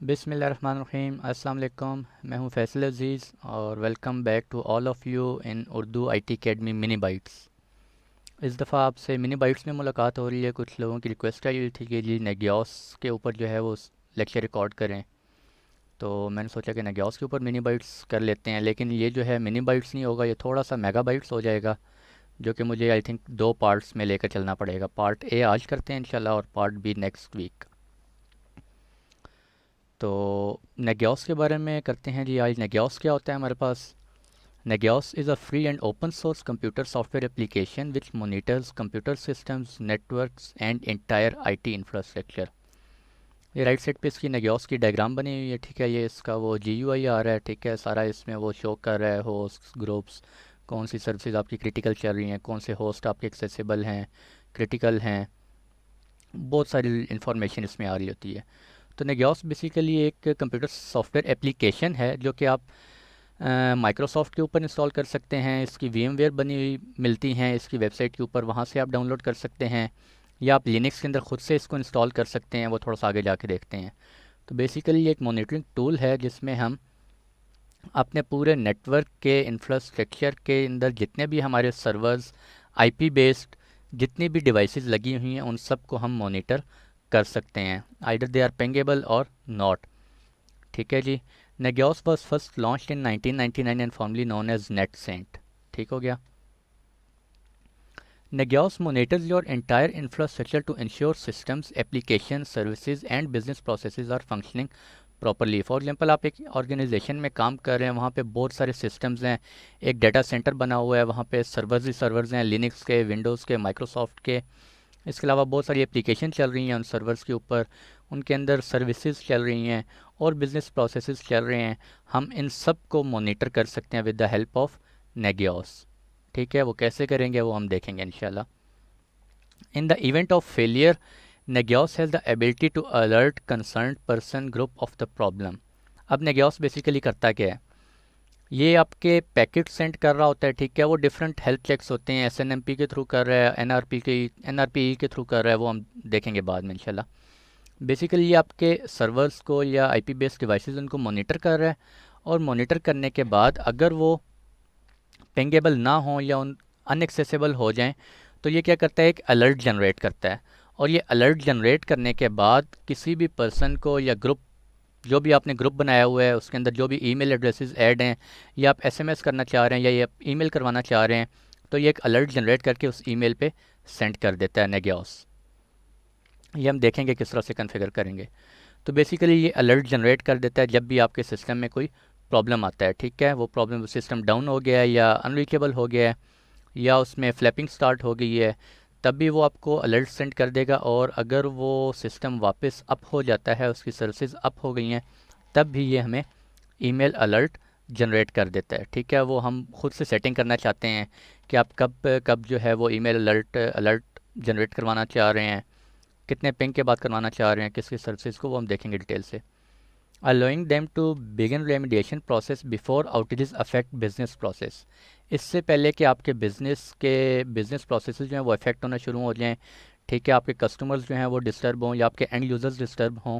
बिस्मिल्लाहिर्रहमानिर्रहीम। अस्सलाम वालेकुम। मैं हूं फैसल अज़ीज़ और welcome back to all of you in Urdu IT academy mini bytes. इस दफ़ा आपसे मिनी बाइट्स में मुलाकात हो रही है। कुछ लोगों की रिक्वेस्ट आई हुई थी कि जी नेगियोस के ऊपर जो है वो लेक्चर रिकॉर्ड करें, तो मैंने सोचा कि नेगियोस के ऊपर मिनी बाइट्स कर लेते हैं। लेकिन ये जो है मिनी बाइट्स नहीं होगा, ये थोड़ा सा मेगा बाइट्स हो जाएगा, जो कि मुझे आई थिंक दो पार्ट्स में लेकर चलना पड़ेगा। पार्ट ए आज करते हैं इंशाल्लाह और पार्ट बी नेक्स्ट वीक। तो नेगियोस के बारे में करते हैं जी। आज नेगियोस क्या होता है हमारे पास। Nagios is a free and open source computer software application which monitors computer systems, networks and entire IT infrastructure। ये राइट साइड पे इसकी Nagios की डायग्राम बनी हुई है, ठीक है। ये इसका वो GUI आ रहा है, ठीक है। सारा इसमें वो शो कर रहा है होस्ट ग्रुप्स, कौन सी सर्विसेज आपकी क्रिटिकल चल रही हैं, कौन से होस्ट आपके एक्सेसिबल हैं, क्रिटिकल हैं, बहुत सारी इंफॉर्मेशन इसमें आ रही होती है। तो Nagios बेसिकली एक कंप्यूटर सॉफ्टवेयर एप्लीकेशन है जो कि आप माइक्रोसॉफ्ट के ऊपर इंस्टॉल कर सकते हैं। इसकी VMware बनी हुई मिलती हैं इसकी वेबसाइट के ऊपर, वहाँ से आप डाउनलोड कर सकते हैं, या आप लिनक्स के अंदर ख़ुद से इसको इंस्टॉल कर सकते हैं। वो थोड़ा सा आगे जाके देखते हैं। तो बेसिकली ये एक मॉनिटरिंग टूल है जिसमें हम अपने पूरे नेटवर्क के इंफ्रास्ट्रक्चर के अंदर जितने भी हमारे सर्वर्स, IP बेस्ड जितनी भी डिवाइसेस लगी हुई हैं, उन सब को हम मॉनिटर कर सकते हैं, आइदर दे आर पेंगेबल और नॉट। ठीक है जी। Nagios was first launched in 1999 and formerly known as NetSaint। ठीक हो गया। Nagios monitors your entire infrastructure to ensure systems, applications, services and business processes are functioning properly. For example आप एक organisation में काम कर रहे हैं, वहाँ पे बहुत सारे सिस्टम्स हैं, एक डाटा सेंटर बना हुआ है, वहाँ पे सर्वर्स ही सर्वर्स हैं, लिनक्स के, विंडोज़ के, माइक्रोसॉफ्ट के। इसके अलावा बहुत सारी एप्लीकेशन चल रही हैं उन सर्वर्स के ऊपर, उनके अंदर सर्विसेज चल रही हैं और बिजनेस प्रोसेसेस चल रहे हैं। हम इन सब को मॉनिटर कर सकते हैं with the help of Nagios। ठीक है, वो कैसे करेंगे वो हम देखेंगे इंशाल्लाह। In the event of failure Nagios has the ability to alert concerned person group of the problem. अब Nagios बेसिकली करता क्या है, ये आपके पैकेट सेंड कर रहा होता है, ठीक है। वो डिफरेंट हेल्थ चेक्स होते हैं, SNMP के थ्रू कर रहा है, NRPE के थ्रू कर रहा है, वो हम देखेंगे बाद में इंशाल्लाह। बेसिकली ये आपके सर्वर्स को या IP बेस्ड डिवाइसेस उनको मॉनिटर कर रहा है, और मॉनिटर करने के बाद अगर वो पेंगेबल ना हो या उन अनएक्सेसिबल हो जाएं, तो ये क्या करता है, एक अलर्ट जनरेट करता है। और ये अलर्ट जनरेट करने के बाद किसी भी पर्सन को या ग्रुप, जो भी आपने ग्रुप बनाया हुआ है उसके अंदर जो भी ईमेल एड्रेसेस ऐड हैं, या आप SMS करना चाह रहे हैं या ये आप ईमेल करवाना चाह रहे हैं, तो ये एक अलर्ट जनरेट करके उस ईमेल पे सेंड कर देता है Nagios। ये हम देखेंगे किस तरह से कॉन्फ़िगर करेंगे। तो बेसिकली ये अलर्ट जनरेट कर देता है जब भी आपके सिस्टम में कोई प्रॉब्लम आता है, ठीक है। वो प्रॉब्लम, सिस्टम डाउन हो गया है या अनरीचेबल हो गया है या उसमें फ्लैपिंग स्टार्ट हो गई है, तब भी वो आपको अलर्ट सेंड कर देगा। और अगर वो सिस्टम वापस अप हो जाता है, उसकी सर्विसेज अप हो गई हैं, तब भी ये हमें ईमेल अलर्ट जनरेट कर देता है, ठीक है। वो हम खुद से सेटिंग करना चाहते हैं कि आप कब कब जो है वो ईमेल अलर्ट जनरेट करवाना चाह रहे हैं, कितने पिंग के बाद करवाना चाह रहे हैं, किसकी सर्विसेज को, वो हम देखेंगे डिटेल से। Allowing them to begin remediation process before outages affect business process. इससे पहले कि आपके बिजनेस प्रोसेसेस जो हैं वो अफेक्ट होना शुरू हो जाएं, ठीक है, आपके कस्टमर्स जो हैं वो डिस्टर्ब हों या आपके एंड यूज़र्स डिस्टर्ब हों,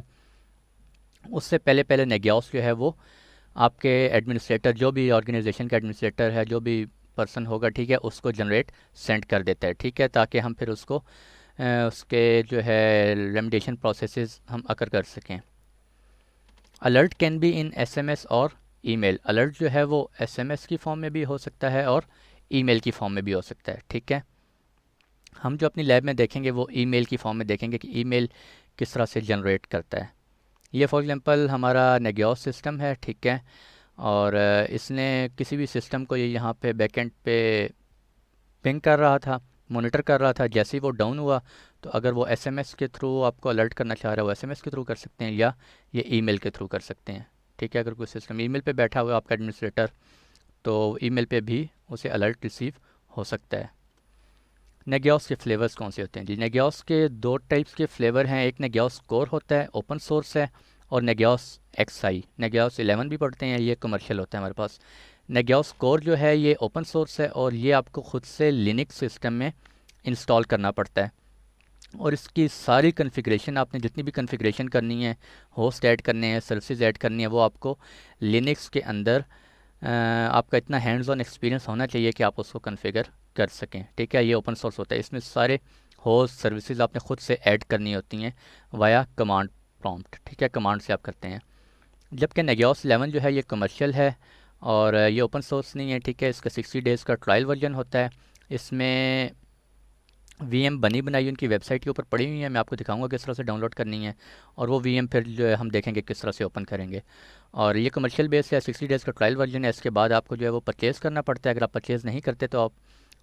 उससे पहले पहले Nagios जो है वो आपके एडमिनिस्ट्रेटर, जो भी ऑर्गेनाइजेशन का एडमिनिस्ट्रेटर है, जो भी पर्सन होगा, ठीक है, उसको जनरेट सेंड कर देता है, ठीक है, ताकि हम फिर उसको उसके जो है रेमिडिएशन प्रोसेसेस हम अकर कर सकें। Alert can be in SMS और ईमेल। अलर्ट जो है वो SMS की फॉर्म में भी हो सकता है और ईमेल की फॉर्म में भी हो सकता है, ठीक है। हम जो अपनी लैब में देखेंगे वो ईमेल की फॉर्म में देखेंगे कि ईमेल किस तरह से जनरेट करता है। ये फॉर एग्जांपल हमारा Nagios सिस्टम है, ठीक है, और इसने किसी भी सिस्टम को ये यहाँ पे बैकएंड पे पिंग कर रहा था, मॉनिटर कर रहा था। जैसे ही वो डाउन हुआ, तो अगर वो SMS के थ्रू आपको अलर्ट करना चाह रहा है, वो SMS के थ्रू कर सकते हैं या ये ईमेल के थ्रू कर सकते हैं, ठीक है। अगर कोई सिस्टम ईमेल पे बैठा हुआ है आपका एडमिनिस्ट्रेटर, तो ईमेल पे भी उसे अलर्ट रिसीव हो सकता है। Nagios के फ्लेवर्स कौन से होते हैं जी। Nagios के दो टाइप्स के फ्लेवर हैं। एक Nagios कोर होता है, ओपन सोर्स है, और Nagios XI। Nagios 11 भी पढ़ते हैं, ये कमर्शियल होता है हमारे पास। Nagios कोर जो है ये ओपन सोर्स है और ये आपको खुद से लिनक्स सिस्टम में इंस्टॉल करना पड़ता है। और इसकी सारी कॉन्फ़िगरेशन, आपने जितनी भी कॉन्फ़िगरेशन करनी है, होस्ट ऐड करने हैं, सर्विसेज ऐड करनी है, वो आपको लिनक्स के अंदर आपका इतना हैंड्स ऑन एक्सपीरियंस होना चाहिए कि आप उसको कॉन्फ़िगर कर सकें। ठीक है, ये ओपन सोर्स होता है, इसमें सारे होस्ट सर्विसेज आपने खुद से ऐड करनी होती हैं वाया कमांड प्रॉम्प्ट। ठीक है, कमांड से आप करते हैं। जबकि नेगियोस 11 जो है ये कमर्शियल है और ये ओपन सोर्स नहीं है। ठीक है, इसका 60 डेज़ का ट्रायल वर्जन होता है। इसमें वीएम बनी बनाई उनकी वेबसाइट के ऊपर पड़ी हुई है, मैं आपको दिखाऊंगा किस तरह से डाउनलोड करनी है, और वो वीएम फिर जो है हम देखेंगे किस तरह से ओपन करेंगे। और ये कमर्शियल बेस है, 60 डेज़ का ट्रायल वर्जन है। इसके बाद आपको जो है वो परचेज़ करना पड़ता है। अगर आप परचेज़ नहीं करते तो आप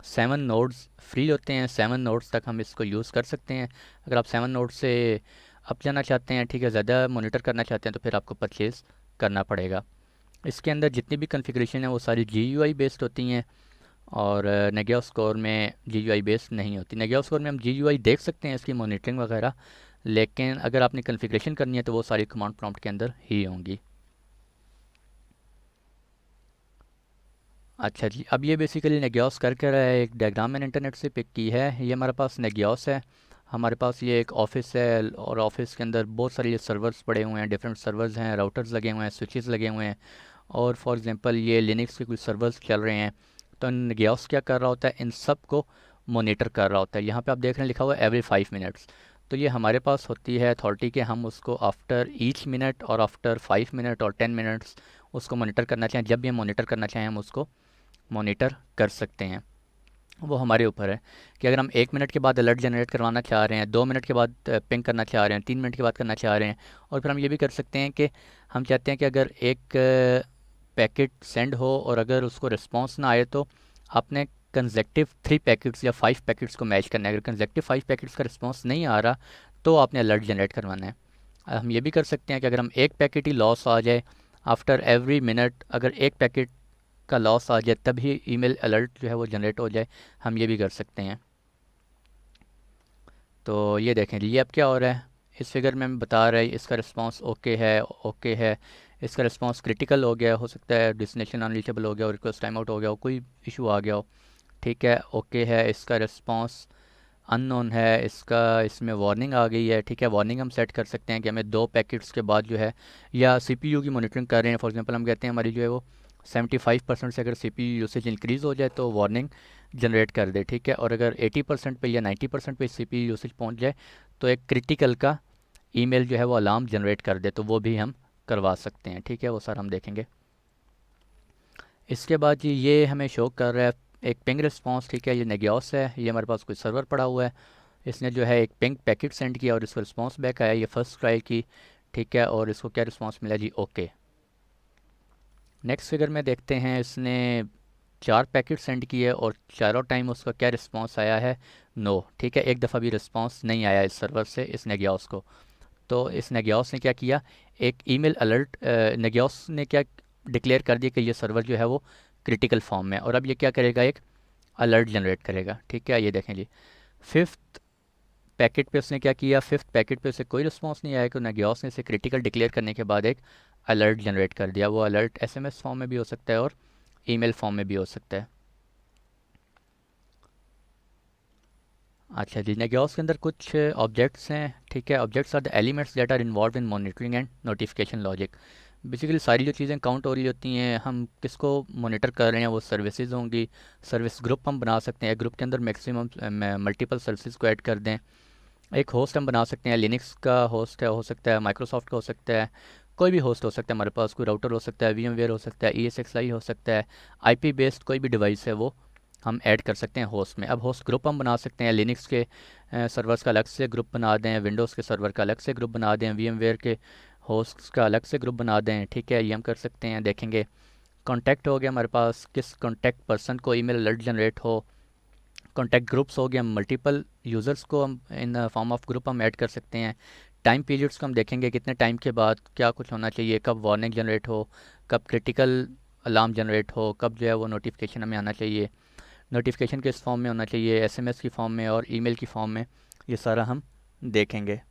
7 नोड्स फ्री होते हैं, 7 नोड्स तक हम इसको यूज़ कर सकते हैं। अगर आप 7 नोड से अप जाना चाहते हैं, ठीक है, ज़्यादा मोनीटर करना चाहते हैं, तो फिर आपको परचेज़ करना पड़ेगा। इसके अंदर जितनी भी कॉन्फ़िगरेशन है वो सारी GUI बेस्ड होती हैं, और नेगियो स्कोर में GUI बेस्ड नहीं होती। नेगियो स्कोर में हम GUI देख सकते हैं, इसकी मॉनिटरिंग वगैरह, लेकिन अगर आपने कॉन्फ़िगरेशन करनी है तो वो सारी कमांड प्रॉम्प्ट के अंदर ही होंगी। अच्छा जी, अब ये बेसिकली नेगियोस कर रहा है। एक डायग्राम मैंने इंटरनेट से पिक की है। ये हमारे पास नेगियोस है, हमारे पास ये एक ऑफिस है, और ऑफिस के अंदर बहुत सारे ये सर्वर्स पड़े हुए हैं, डिफरेंट सर्वर्स हैं, राउटर्स लगे हुए हैं, स्विचेस लगे हुए हैं, और फॉर एग्जांपल ये लिनक्स के कुछ सर्वर्स चल रहे हैं। तो नेगियोस क्या कर रहा होता है, इन सब को मोनीटर कर रहा होता है। यहाँ पे आप देख रहे हैं लिखा हुआ है एवरी 5 मिनट्स। तो ये हमारे पास होती है अथॉरिटी के, हम उसको आफ्टर ईच मिनट और आफ्टर 5 मिनट और 10 मिनट्स उसको मोनीटर करना चाहें। जब भी हम मोनीटर करना चाहें हम उसको मॉनिटर कर सकते हैं। वो हमारे ऊपर है कि अगर हम 1 मिनट के बाद अलर्ट जनरेट करवाना चाह रहे हैं, 2 मिनट के बाद पिंग करना चाह रहे हैं, 3 मिनट के बाद करना चाह रहे हैं। और फिर हम ये भी कर सकते हैं कि हम चाहते हैं कि अगर एक पैकेट सेंड हो और अगर उसको रिस्पॉन्स ना आए, तो आपने कंजेक्टिव 3 पैकेट्स या 5 पैकेट्स को मैच करना है। अगर कंजेक्टिव 5 पैकेट्स का रिस्पॉन्स नहीं आ रहा तो आपने अलर्ट जनरेट करवाना है। हम ये भी कर सकते हैं कि अगर हम एक पैकेट ही लॉस आ जाए आफ्टर एवरी मिनट, अगर एक पैकेट का लॉस आ जाए तभी ईमेल अलर्ट जो है वो जनरेट हो जाए, हम ये भी कर सकते हैं। तो ये देखें ये अब क्या हो रहा है, इस फिगर में बता रहा है इसका रिस्पांस ओके है, ओके है। इसका रिस्पांस क्रिटिकल हो गया, हो सकता है डेस्टिनेशन अनरीचेबल हो गया और रिक्वेस्ट टाइम आउट हो गया हो, कोई इशू आ गया हो। ठीक है, ओके है। इसका रिस्पांस अननोन है, इसका इसमें वार्निंग आ गई है। ठीक है, वार्निंग हम सेट कर सकते हैं कि हमें 2 पैकेट्स के बाद जो है, या सीपीयू की मॉनिटरिंग कर रहे हैं, फॉर एग्जांपल हम कहते हैं हमारी जो है वो 75% से अगर सीपीयू यूसेज इंक्रीज़ हो जाए तो वार्निंग जनरेट कर दे। ठीक है, और अगर 80% पे या 90% पे सीपीयू यूसेज पहुंच जाए तो एक क्रिटिकल का ईमेल जो है वो अलार्म जनरेट कर दे, तो वो भी हम करवा सकते हैं। ठीक है, वो सर हम देखेंगे। इसके बाद ये हमें शो कर रहा है एक पिंग रिस्पांस। ठीक है, ये नेगियोस है, ये हमारे पास कोई सर्वर पड़ा हुआ है, इसने जो है एक पिंग पैकेट सेंड किया और इसको रिस्पांस बैक आया। ये फर्स्ट ट्राई की। ठीक है, और इसको क्या रिस्पांस मिला जी, ओके। नेक्स्ट फिगर में देखते हैं, इसने 4 पैकेट सेंड किए और चारों टाइम उसका क्या रिस्पांस आया है, नो। ठीक है, एक दफ़ा भी रिस्पांस नहीं आया इस सर्वर से इस नेगियोस को। तो इस नेगियोस ने क्या किया, एक ईमेल अलर्ट, नेगियोस ने क्या डिक्लेयर कर दिया कि ये सर्वर जो है वो क्रिटिकल फॉर्म में है, और अब ये क्या करेगा, एक अलर्ट जनरेट करेगा। ठीक है, ये देखें जी, 5th पैकेट पे उसने क्या किया, 5th पैकेट पे उसे कोई रिस्पांस नहीं आया, कि नेगियोस ने इसे क्रिटिकल डिक्लेयर करने के बाद एक अलर्ट जनरेट कर दिया। वो अलर्ट एसएमएस फॉर्म में भी हो सकता है और ईमेल फॉर्म में भी हो सकता है। अच्छा जी, नेगियोस के अंदर कुछ ऑब्जेक्ट्स हैं। ठीक है, objects are the elements that are involved in monitoring and notification logic. Basically सारी जो चीज़ें काउंट हो रही होती हैं, हम किसको मॉनिटर कर रहे हैं, वो सर्विसेज होंगी। सर्विस ग्रुप हम बना सकते हैं, ग्रुप के अंदर मैक्सिमम मल्टीपल सर्विसेज को ऐड कर दें। एक होस्ट हम बना सकते हैं, लिनक्स का होस्ट है, हो सकता है माइक्रोसॉफ्ट का हो सकता है, कोई भी होस्ट हो सकता है हमारे पास, कोई राउटर हो सकता है, VMware हो सकता है, ESXi हो सकता है, IP बेस्ड कोई भी डिवाइस है वो हम ऐड कर सकते हैं होस्ट में। अब होस्ट ग्रुप हम बना सकते हैं, लिनक्स के सर्वर्स का अलग से ग्रुप बना दें, विंडोज़ के सर्वर का अलग से ग्रुप बना दें, VMware के होस्ट्स का अलग से ग्रुप बना दें। ठीक है, ये हम कर सकते हैं। देखेंगे कॉन्टैक्ट हो गया हमारे पास, किस कॉन्टैक्ट पर्सन को ईमेल अलर्ट जनरेट हो। कॉन्टैक्ट ग्रुप्स हो गए, हम मल्टीपल यूज़र्स को हम इन फॉर्म ऑफ ग्रुप हम ऐड कर सकते हैं। टाइम पीरियड्स को हम देखेंगे, कितने टाइम के बाद क्या कुछ होना चाहिए, कब वार्निंग जनरेट हो, कब क्रिटिकल अलार्म जनरेट हो, कब जो है वो नोटिफिकेशन हमें आना चाहिए, नोटिफिकेशन किस फॉर्म में होना चाहिए, SMS की फॉर्म में और ईमेल की फॉर्म में, ये सारा हम देखेंगे।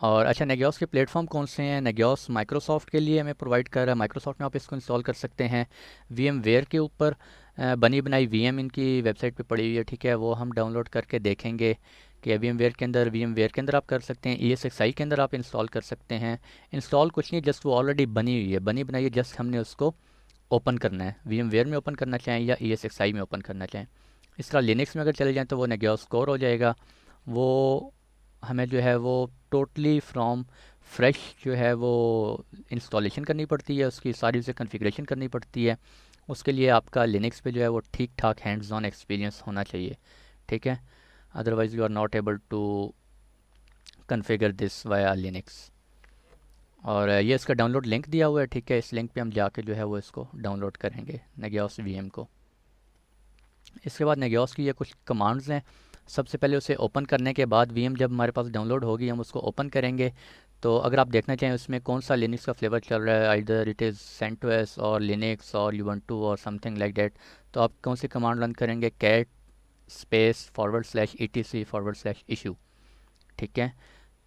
और अच्छा, नेगियोस के प्लेटफॉर्म कौन से हैं? नेगियोस माइक्रोसॉफ्ट के लिए हमें प्रोवाइड कर रहा है, माइक्रोसॉफ्ट में आप इसको इंस्टॉल कर सकते हैं। वीएम वेयर के ऊपर बनी बनाई वीएम इनकी वेबसाइट पे पड़ी हुई है, ठीक है, वो हम डाउनलोड करके देखेंगे कि वीएम वेयर के अंदर आप कर सकते हैं, ESXi के अंदर आप इंस्टॉल कर सकते हैं। इंस्टॉल कुछ नहीं, जस्ट वो ऑलरेडी बनी हुई है, बनी बनाई है, जस्ट हमने उसको ओपन करना है, वीएम वेयर में ओपन करना चाहें या ESXi में ओपन करना चाहें। इस तरह लिनक्स में अगर चले जाएँ तो वो नेगियोस कोर हो जाएगा। वो हमें जो है वो टोटली फ्रॉम फ्रेश जो है वो इंस्टॉलेशन करनी पड़ती है, उसकी सारी उसे कॉन्फ़िगरेशन करनी पड़ती है। उसके लिए आपका लिनक्स पे जो है वो ठीक ठाक हैंड्स ऑन एक्सपीरियंस होना चाहिए, ठीक है, otherwise you are not able to configure this via Linux. और ये इसका डाउनलोड लिंक दिया हुआ है, ठीक है, इस लिंक पे हम जाके जो है वो इसको डाउनलोड करेंगे नेगियोस वीएम को। इसके बाद नेगियोस की ये कुछ कमांड्स हैं। सबसे पहले उसे ओपन करने के बाद वीएम जब हमारे पास डाउनलोड होगी हम उसको ओपन करेंगे। तो अगर आप देखना चाहें उसमें कौन सा लिनक्स का फ्लेवर चल रहा है, आइदर इट इज़ CentOS और लिनक्स और यूबंटू और समथिंग लाइक दैट, तो आप कौन सी कमांड रन करेंगे? कैट स्पेस /etc/issue, ठीक है।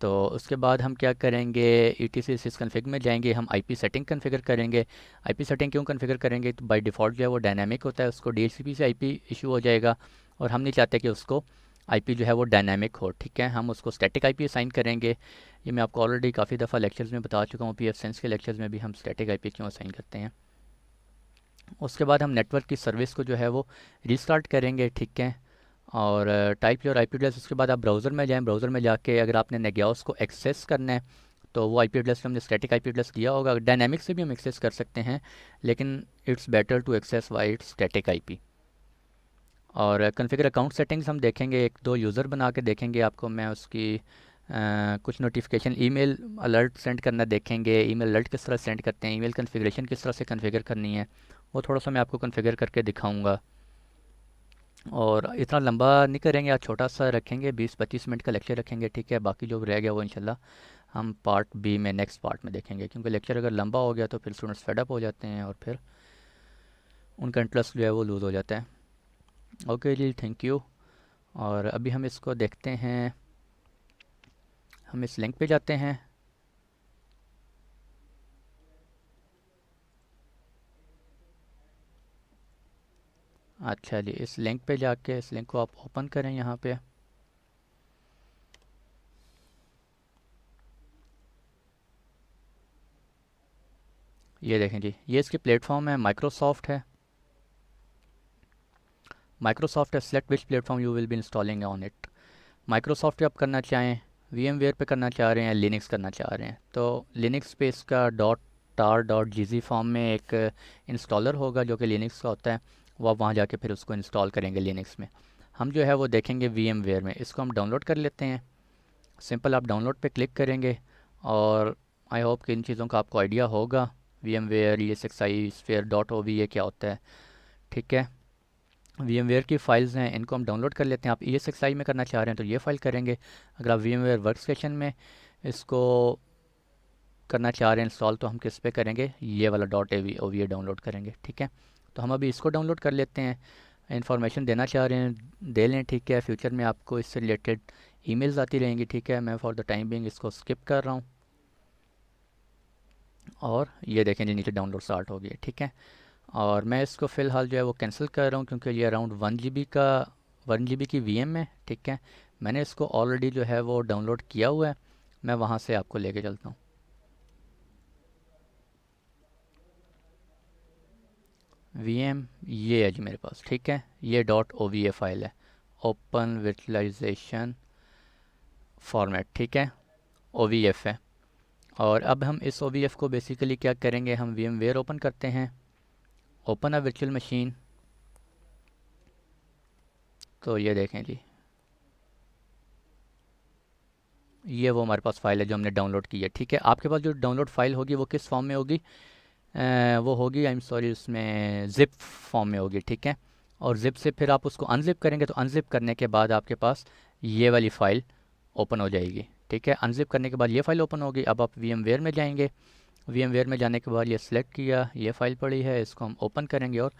तो उसके बाद हम क्या करेंगे, etc sysconfig में जाएंगे, हम IP सेटिंग कन्फिगर करेंगे। IP सेटिंग क्यों कन्फिगर करेंगे? तो बाय डिफ़ॉल्ट जो है वो डायनामिक होता है, उसको DHCP से IP इशू हो जाएगा, और हम नहीं चाहते कि उसको IP जो है वो डायनामिक हो, ठीक है। हम उसको स्टैटिक IP असाइन करेंगे। ये मैं आपको ऑलरेडी काफ़ी दफ़ा लेक्चर्स में बता चुका हूँ, pfSense के लेक्चर्स में भी हम स्टैटिक IP क्यों असाइन करते हैं। उसके बाद हम नेटवर्क की सर्विस को जो है वो रीस्टार्ट करेंगे, ठीक है। और टाइप योर IP एड्रेस, उसके बाद आप ब्राउज़र में जाएं, ब्राउज़र में जाके अगर आपने नेगियोस को एक्सेस करना है तो वो IP एड्रेस हमने स्टैटिक IP एड्रेस दिया होगा। डायनामिक से भी हम एक्सेस कर सकते हैं, लेकिन it's better to access via its static IP। और कॉन्फ़िगर अकाउंट सेटिंग्स हम देखेंगे, एक दो यूज़र बना के देखेंगे, आपको मैं उसकी कुछ नोटिफिकेशन ईमेल अलर्ट सेंड करना देखेंगे, ईमेल अलर्ट किस तरह सेंड करते हैं, ईमेल कॉन्फ़िगरेशन किस तरह से कॉन्फ़िगर करनी है, वो थोड़ा सा मैं आपको कॉन्फ़िगर करके दिखाऊंगा। और इतना लंबा नहीं करेंगे, आज छोटा सा रखेंगे, 20-25 मिनट का लेक्चर रखेंगे, ठीक है। बाकी जो रह गया वो इंशाल्लाह हम पार्ट बी में नेक्स्ट पार्ट में देखेंगे, क्योंकि लेक्चर अगर लंबा हो गया तो फिर स्टूडेंट्स फेड अप हो जाते हैं और फिर उनका इंटरेस्ट जो है वो लूज़ हो जाता है। ओके जी, थैंक यू। और अभी हम इसको देखते हैं, हम इस लिंक पे जाते हैं। अच्छा जी, इस लिंक पे जाके इस लिंक को आप ओपन करें यहाँ पे। ये देखें जी, ये इसकी प्लेटफॉर्म है, माइक्रोसॉफ्ट है। माइक्रोसॉफ्ट है, select which platform you will be installing on it. Microsoft पे आप करना चाहें, VMware पे करना चाह रहे हैं, लिनक्स करना चाह रहे हैं, तो लिनक्स पे इसका .tar.gz फॉर्म में एक इंस्टॉलर होगा जो कि लिनक्स का होता है, वो आप वहाँ जाके फिर उसको इंस्टॉल करेंगे लिनक्स में। हम जो है वो देखेंगे VMware में, इसको हम डाउनलोड कर लेते हैं। सिंपल आप डाउनलोड पे क्लिक करेंगे, और आई होप कि इन चीज़ों का आपको आइडिया होगा। VMware ESXi sphere.ov ये क्या होता है, ठीक है। VMware की फ़ाइल्स हैं, इनको हम डाउनलोड कर लेते हैं। आप ESXi में करना चाह रहे हैं तो ये फ़ाइल करेंगे। अगर आप VMware वर्कस्टेशन में इसको करना चाह रहे हैं इंस्टॉल, तो हम किस पे करेंगे, ये वाला .ova डाउनलोड करेंगे, ठीक है। तो हम अभी इसको डाउनलोड कर लेते हैं। इन्फॉर्मेशन देना चाह रहे हैं दे लें, ठीक है। फ्यूचर में आपको इससे रिलेटेड ईमेल्स आती रहेंगी, ठीक है। मैं फॉर द टाइम बिंग इसको स्किप कर रहा हूँ। और ये देखें जी, नीचे डाउनलोड स्टार्ट हो गया, ठीक है। और मैं इसको फ़िलहाल जो है वो कैंसिल कर रहा हूँ, क्योंकि ये अराउंड 1 GB की VM है, ठीक है। मैंने इसको ऑलरेडी जो है वो डाउनलोड किया हुआ है, मैं वहाँ से आपको लेके चलता हूँ। VM ये है जी मेरे पास, ठीक है। ये .ova फाइल है, ओपन वर्चुअलाइजेशन फॉर्मेट, ठीक है, OVF है। और अब हम इस OVF को बेसिकली क्या करेंगे, हम VMware ओपन करते हैं, ओपन अ वर्चुअल मशीन। तो ये देखें जी, ये वो हमारे पास फ़ाइल है जो हमने डाउनलोड की है, ठीक है। आपके पास जो डाउनलोड फ़ाइल होगी वो किस फॉर्म में होगी, वो होगी, आई एम सॉरी, उसमें ज़िप फॉर्म में होगी, ठीक है। और ज़िप से फिर आप उसको अनज़िप करेंगे, तो अनज़िप करने के बाद आपके पास ये वाली फ़ाइल ओपन हो जाएगी, ठीक है। अनज़िप करने के बाद ये फ़ाइल ओपन होगी। अब आप VMware में जाएंगे, VMware में जाने के बाद ये सिलेक्ट किया, ये फ़ाइल पड़ी है, इसको हम ओपन करेंगे और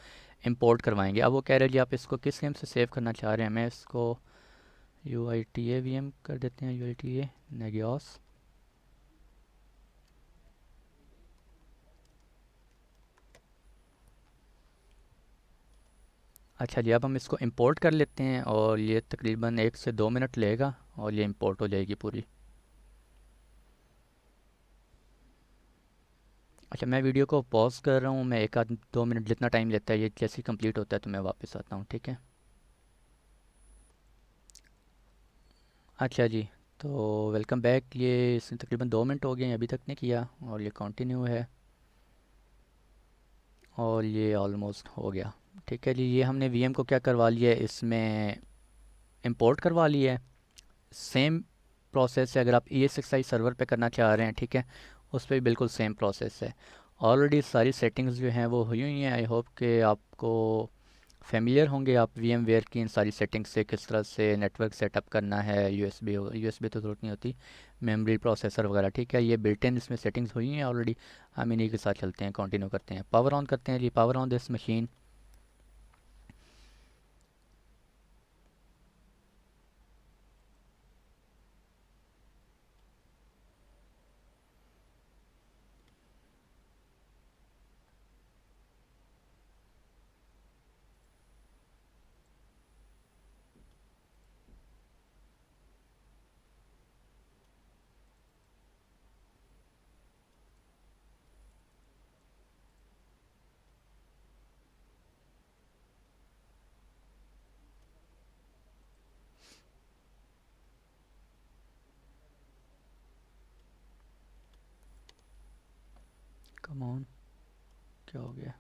इंपोर्ट करवाएंगे। अब वो कह रहे हैं जी आप इसको किस नेम से सेव करना चाह रहे हैं, मैं इसको UITA VM कर देते हैं, UITA नेगियोस, अच्छा जी, अब हम इसको इंपोर्ट कर लेते हैं और ये तकरीबन 1 से 2 मिनट लेगा और ये इंपोर्ट हो जाएगी पूरी। अच्छा, मैं वीडियो को पॉज कर रहा हूँ, मैं 1 आध 2 मिनट जितना टाइम लेता है ये जैसे ही कंप्लीट होता है तो मैं वापस आता हूँ, ठीक है। अच्छा जी, तो वेलकम बैक। ये इसमें तकरीबन 2 मिनट हो गए हैं, अभी तक नहीं किया और ये कंटिन्यू है और ये ऑलमोस्ट हो गया। ठीक है जी, ये हमने वीएम को क्या करवा लिया है, इसमें इंपोर्ट करवा लिया है। सेम प्रोसेस है अगर आप ESXi सर्वर पे करना चाह रहे हैं, ठीक है, उस पर भी बिल्कुल सेम प्रोसेस है। ऑलरेडी सारी सेटिंग्स जो हैं वो हुई हुई हैं। आई होप कि आपको फेमिलियर होंगे आप वीएम वेयर की इन सारी सेटिंग्स से, किस तरह से नेटवर्क सेटअप करना है। यूएसबी तो ज़रूरत नहीं होती, मेमोरी प्रोसेसर वगैरह, ठीक है, ये बिल्ट इन इसमें सेटिंग्स हुई हैं ऑलरेडी। हम इन्हीं के साथ चलते हैं, कंटिन्यू करते हैं। पावर ऑन करते हैं जी, power on this machine. Come on, क्या हो गया?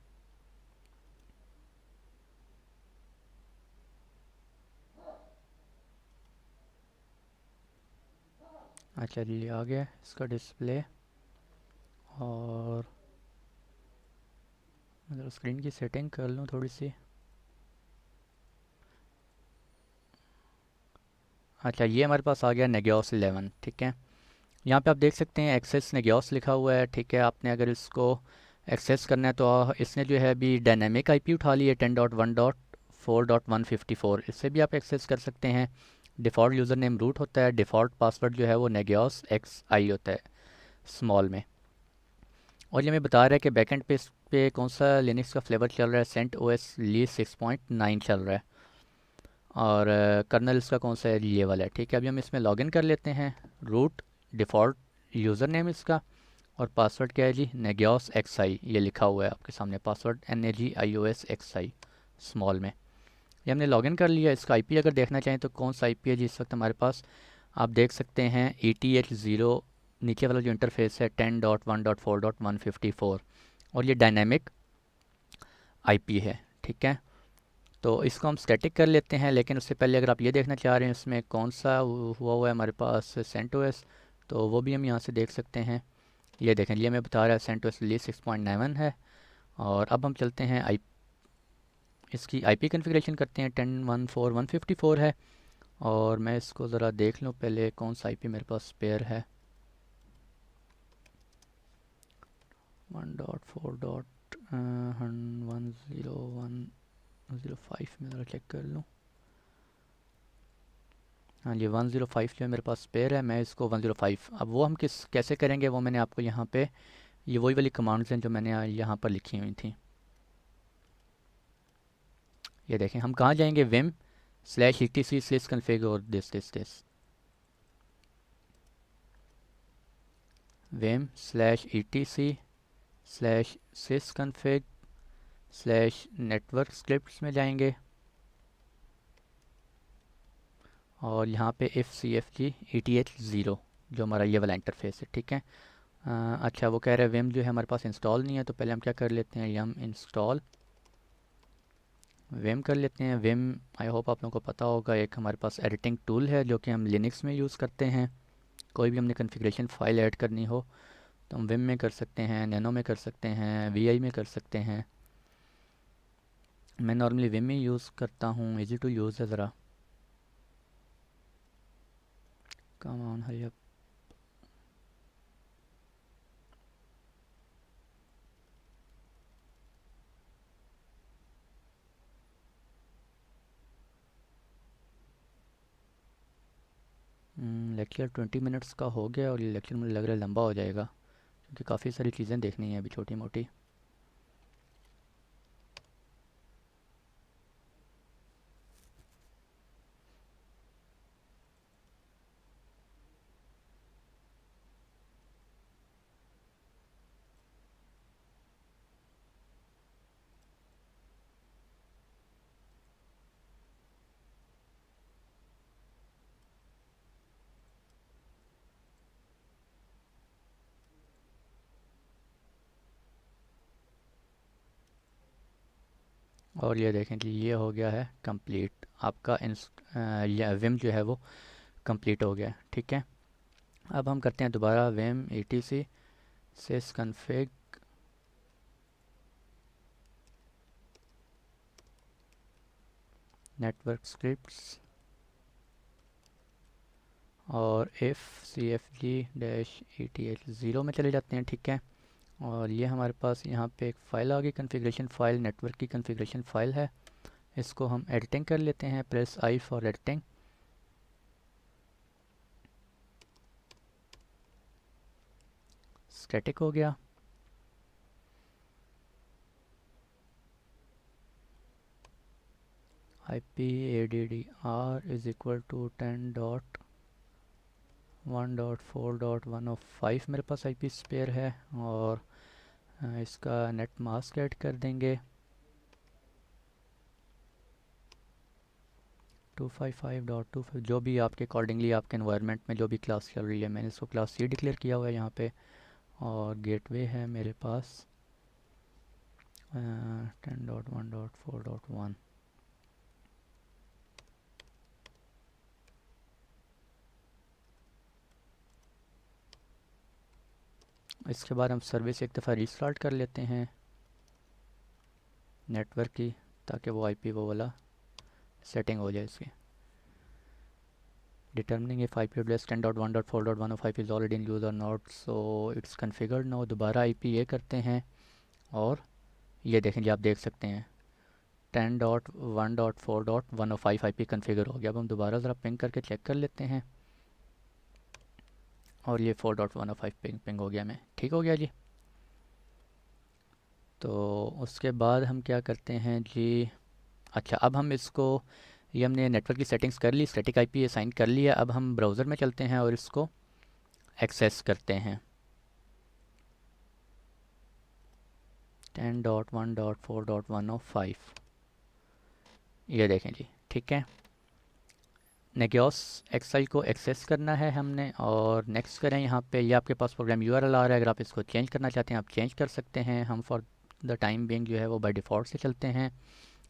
अच्छा जी, आ गया इसका डिस्प्ले। और मतलब स्क्रीन की सेटिंग कर लूँ थोड़ी सी। अच्छा, ये हमारे पास आ गया नेगियोस 11, ठीक है। यहाँ पे आप देख सकते हैं एक्सेस नेगियोस लिखा हुआ है, ठीक है। आपने अगर इसको एक्सेस करना है तो इसने जो है अभी डायनेमिक आईपी उठा ली है 10.1.4.154। इससे भी आप एक्सेस कर सकते हैं। डिफ़ॉल्ट यूज़र नेम रूट होता है, डिफ़ॉल्ट पासवर्ड जो है वो नेगियोस XI होता है स्मॉल में। और ये हमें बता रहा है कि बैकेंड पे इस पे कौन सा लिनक्स का फ्लेवर चल रहा है, सेंट OS ली 6.9 चल रहा है। और कर्नल इसका कौन सा है, ये वाला है, ठीक है। अभी हम इसमें लॉगिन कर लेते हैं। रूट डिफ़ॉल्ट यूज़र नेम इसका, और पासवर्ड क्या है जी, नेगियोस XI, ये लिखा हुआ है आपके सामने पासवर्ड, NAGIOS XI स्मॉल में। ये हमने लॉगिन कर लिया। इसका आईपी अगर देखना चाहें तो कौन सा आईपी है जी इस वक्त हमारे पास, आप देख सकते हैं ETH0, नीचे वाला जो इंटरफेस है 10.1.4.154, और ये डायनेमिक आईपी है, ठीक है। तो इसको हम स्टैटिक कर लेते हैं, लेकिन उससे पहले अगर आप ये देखना चाह रहे हैं इसमें कौन सा हुआ है हमारे पास सेंटोस, तो वो भी हम यहाँ से देख सकते हैं। ये देखें, ये हमें बता रहा है सेंटोस ली 6.9 है। और अब हम चलते हैं इसकी आईपी कॉन्फ़िगरेशन करते हैं। 10.1.4.154 है। और मैं इसको ज़रा देख लूँ पहले कौन सा आईपी मेरे पास स्पेयर है। 1.4.10105 में ज़रा चेक कर लूँ। हाँ जी, 105 जो है मेरे पास स्पेयर है, मैं इसको 105। अब वो हम कैसे करेंगे वो मैंने आपको यहाँ पे, ये वही वाली कमांड्स हैं जो मैंने यहाँ पर लिखी हुई थी। ये देखें, हम कहाँ जाएंगे, vim/etc/config और this vim/etc/sysconfig/network scripts में जाएंगे। और यहाँ पे ifcfg ETH0 जो हमारा ये वाला इंटरफेस है, ठीक है। अच्छा, वो कह रहे हैं विम जो है हमारे पास इंस्टॉल नहीं है, तो पहले हम क्या कर लेते हैं, यम इंस्टॉल विम कर लेते हैं। विम, आई होप आप लोगों को पता होगा, एक हमारे पास एडिटिंग टूल है जो कि हम लिनक्स में यूज़ करते हैं। कोई भी हमने कॉन्फ़िगरेशन फ़ाइल ऐड करनी हो तो हम विम में कर सकते हैं, नैनो में कर सकते हैं, वी में कर सकते हैं। मैं नॉर्मली विम ही यूज़ करता हूँ, ईजी टू यूज़ है ज़रा। Come on hurry up. Lecture 20 minutes का हो गया और ये लेक्चर मुझे लग रहा है लंबा हो जाएगा, क्योंकि काफ़ी सारी चीज़ें देखनी है अभी छोटी मोटी। और ये देखें कि ये हो गया है कंप्लीट, आपका विम जो है वो कंप्लीट हो गया है। ठीक है, अब हम करते हैं दोबारा Vim etc sysconfig network scripts और if cfg-eth 0 में चले जाते हैं। ठीक है, और ये हमारे पास यहाँ पे एक फ़ाइल आ गई, कॉन्फ़िगरेशन फ़ाइल, नेटवर्क की कॉन्फ़िगरेशन फ़ाइल है। इसको हम एडिटिंग कर लेते हैं, press I for editing. Static हो गया। IP addr is equal to 10.1.4.105 मेरे पास IP स्पेयर है, और इसका नेट मास्क ऐड कर देंगे 255.25, जो भी आपके अकॉर्डिंगली आपके एनवायरनमेंट में जो भी क्लास चल रही है। मैंने इसको क्लास C डिक्लेयर किया हुआ है यहाँ पे, और गेटवे है मेरे पास 10.1.4.1। इसके बाद हम सर्विस एक दफ़ा रीस्टार्ट कर लेते हैं नेटवर्क की, ताकि वो IP वो वाला सेटिंग हो जाए इसकी। Determining if IP address 10.1.4.105 is already in use or not, so it's configured now। दोबारा IP ये करते हैं, और ये देखें जी, आप देख सकते हैं 10.1.4.105 IP कन्फिगर हो गया। अब हम दोबारा ज़रा पिंग करके चेक कर लेते हैं, और ये 4.105 पिंग हो गया। मैं ठीक हो गया जी। तो उसके बाद हम क्या करते हैं जी, अच्छा अब हम इसको, ये हमने नेटवर्क की सेटिंग्स कर ली, स्टैटिक IP असाइन कर लिया। अब हम ब्राउज़र में चलते हैं और इसको एक्सेस करते हैं 10.1.4.105। ये देखें जी, ठीक है। नेगियोस एक्साइल को एक्सेस करना है हमने, और नेक्स्ट करें। यहाँ पे ये आपके पास प्रोग्राम URL आ रहा है, अगर आप इसको चेंज करना चाहते हैं आप चेंज कर सकते हैं। हम फॉर द टाइम बिंग जो है वो बाय डिफ़ॉल्ट से चलते हैं।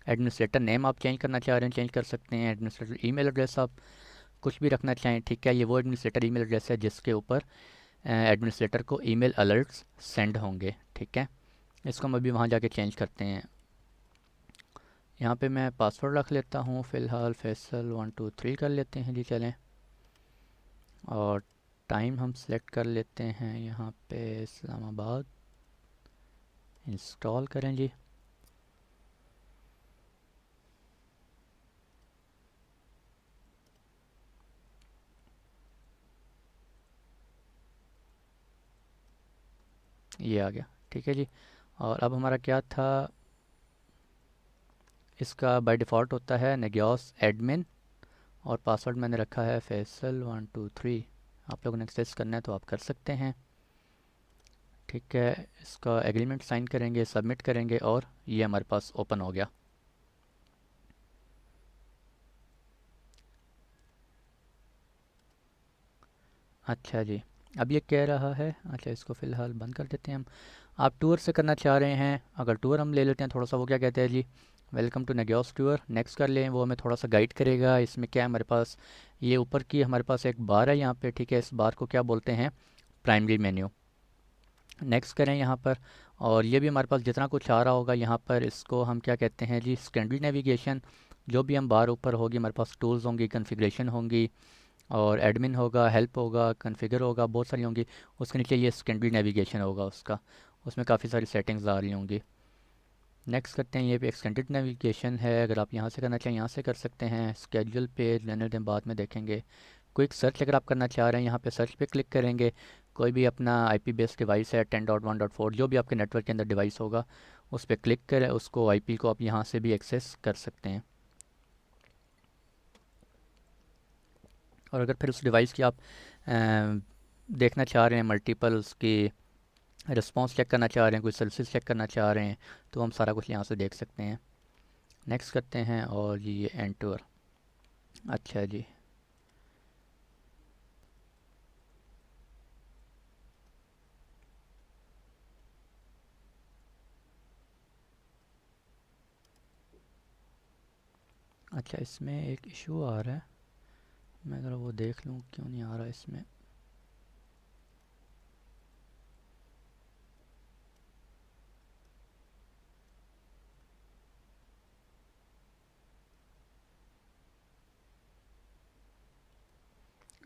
एडमिनिस्ट्रेटर नेम आप चेंज करना चाह रहे हैं चेंज कर सकते हैं। एडमिनिस्ट्रेटर ईमेल एड्रेस आप कुछ भी रखना चाहें, ठीक है। ये वो एडमिनिस्ट्रेटर ईमेल एड्रेस है जिसके ऊपर एडमिनिस्ट्रेटर को ईमेल अलर्ट्स सेंड होंगे, ठीक है। इसको हम अभी वहाँ जाके चेंज करते हैं। यहाँ पे मैं पासवर्ड रख लेता हूँ फ़िलहाल, फैसल 123 कर लेते हैं जी, चलें। और टाइम हम सेलेक्ट कर लेते हैं यहाँ पे इस्लामाबाद। इंस्टॉल करें जी। ये आ गया, ठीक है जी। और अब हमारा क्या था, इसका बाय डिफ़ॉल्ट होता है नेगियोस एडमिन, और पासवर्ड मैंने रखा है फैसल 123। आप लोगों ने एक्सेस करना है तो आप कर सकते हैं, ठीक है। इसका एग्रीमेंट साइन करेंगे, सबमिट करेंगे, और ये हमारे पास ओपन हो गया। अच्छा जी, अब ये कह रहा है, अच्छा इसको फ़िलहाल बंद कर देते हैं हम। आप टूर से करना चाह रहे हैं, अगर टूर हम ले लेते हैं थोड़ा सा, वो क्या कहते हैं जी, वेलकम टू नेगियोस टूर, नेक्स्ट कर लें। वो हमें थोड़ा सा गाइड करेगा। इसमें क्या है, हमारे पास ये ऊपर की हमारे पास एक बार है यहाँ पे, ठीक है। इस बार को क्या बोलते हैं, प्राइमरी मेन्यू। नेक्स्ट करें यहाँ पर, और ये भी हमारे पास जितना कुछ आ रहा होगा यहाँ पर, इसको हम क्या कहते हैं जी, सेकेंडरी नेविगेशन। जो भी हम बार ऊपर होगी, हमारे पास टूल्स होंगी, कन्फिग्रेशन होंगी, और एडमिन होगा, हेल्प होगा, कॉन्फ़िगर होगा, बहुत सारी होंगी। उसके नीचे ये सेकेंडरी नेविगेशन होगा उसका, उसमें काफ़ी सारी सेटिंग्स आ रही होंगी। नेक्स्ट करते हैं, ये पे एक्सटेंडेड नेविगेशन है, अगर आप यहाँ से करना चाहें यहाँ से कर सकते हैं। स्केड्यूल पेज लेने दें, बाद में देखेंगे। क्विक सर्च अगर आप करना चाह रहे हैं, यहाँ पे सर्च पे क्लिक करेंगे। कोई भी अपना IP बेस्ड डिवाइस है 10.1.4, जो भी आपके नेटवर्क के अंदर डिवाइस होगा, उस पर क्लिक करें, उसको IP को आप यहाँ से भी एक्सेस कर सकते हैं। और अगर फिर उस डिवाइस की आप देखना चाह रहे हैं, मल्टीपल उसकी रिस्पॉन्स चेक करना चाह रहे हैं, कोई सर्विसेज चेक करना चाह रहे हैं, तो हम सारा कुछ यहाँ से देख सकते हैं। नेक्स्ट करते हैं, और ये एंटर। अच्छा जी, अच्छा, इसमें एक इशू आ रहा है, मैं ज़रा वो देख लूँ क्यों नहीं आ रहा इसमें।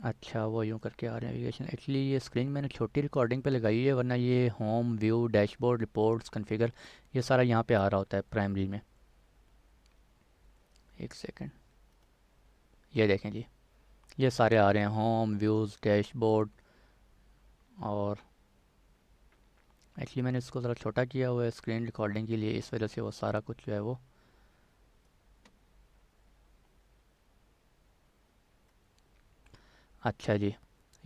अच्छा, वो यूँ करके आ रहे हैं नेविगेशन। एक्चुअली ये स्क्रीन मैंने छोटी रिकॉर्डिंग पे लगाई है, वरना ये home, view, dashboard, reports, configure, ये सारा यहाँ पे आ रहा होता है प्राइमरी में। एक सेकंड, ये देखें जी, ये सारे आ रहे हैं, होम, व्यूज़, डैशबोर्ड। और एक्चुअली मैंने इसको ज़रा छोटा किया हुआ है स्क्रीन रिकॉर्डिंग के लिए, इस वजह से वो सारा कुछ जो है वो। अच्छा जी,